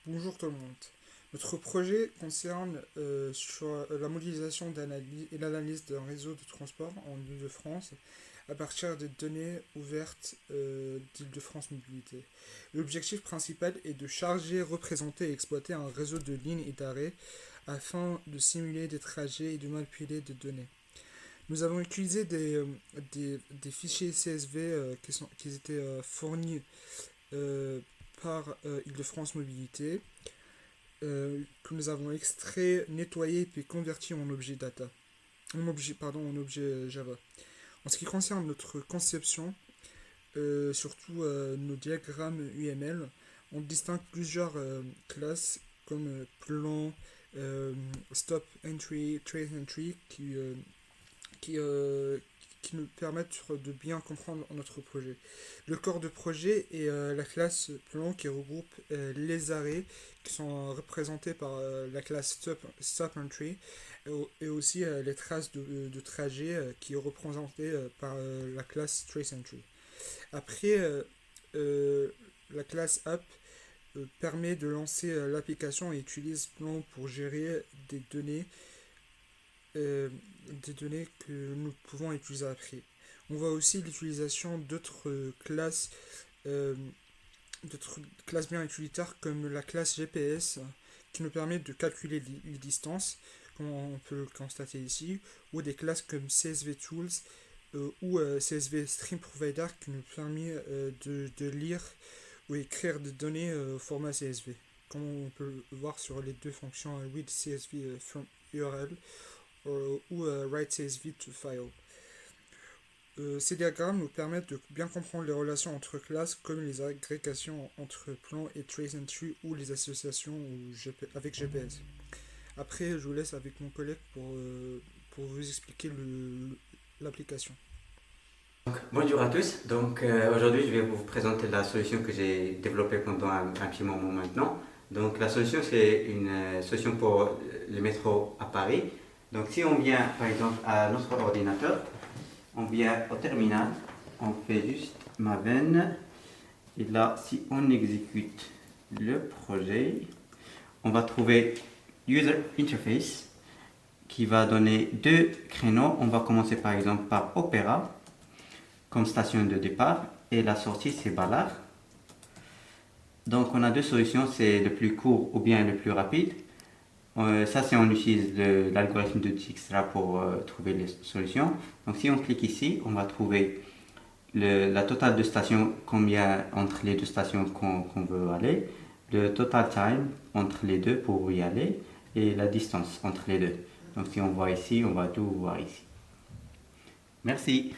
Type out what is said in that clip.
Bonjour tout le monde. Notre projet concerne sur la modélisation et l'analyse d'un réseau de transport en Île-de-France à partir des données ouvertes d'Île-de-France Mobilité. L'objectif principal est de charger, représenter et exploiter un réseau de lignes et d'arrêts afin de simuler des trajets et de manipuler des données. Nous avons utilisé des fichiers CSV qui étaient fournis euh, par Île-de-France Mobilité que nous avons extrait, nettoyé puis converti en objet data, en objet Java. En ce qui concerne notre conception, surtout nos diagrammes UML, on distingue plusieurs classes comme plan, euh, stop entry, trace entry qui, euh, qui nous permettent de bien comprendre notre projet. Le corps de projet est la classe plan qui regroupe les arrêts qui sont représentés par la classe stop entry et aussi les traces de trajet qui est représentée par la classe trace entry. Après, euh, la classe app permet de lancer l'application et utilise plan pour gérer euh, des données que nous pouvons utiliser après. On voit aussi l'utilisation euh, d'autres classes bien utilitaires comme la classe GPS qui nous permet de calculer les distances, comme on peut le constater ici, ou des classes comme CSV Tools ou CSV Stream Provider qui nous permet de lire ou écrire des données au format CSV. Comme on peut le voir sur les deux fonctions read CSV from URL ou write CSV to file. Ces diagrammes nous permettent de bien comprendre les relations entre classes, comme les agrégations entre plans et trace entry ou les associations avec GPS. Après, je vous laisse avec mon collègue pour vous expliquer l'application. Bonjour à tous, aujourd'hui je vais vous présenter la solution que j'ai développée pendant un petit moment maintenant. Donc la solution c'est une solution pour le métro à Paris. Donc si on vient par exemple à notre ordinateur, on vient au terminal, on fait juste Maven et là si on exécute le projet, on va trouver User Interface qui va donner deux créneaux. On va commencer par exemple par Opera comme station de départ et la sortie c'est Ballard. Donc on a deux solutions, c'est le plus court ou bien le plus rapide. Ça c'est on utilise l'algorithme de Dijkstra pour trouver les solutions. Donc si on clique ici, on va trouver la totale de stations, combien entre les deux stations qu'on veut aller, le total time entre les deux pour y aller et la distance entre les deux. Donc si on voit ici, on va tout voir ici. Merci.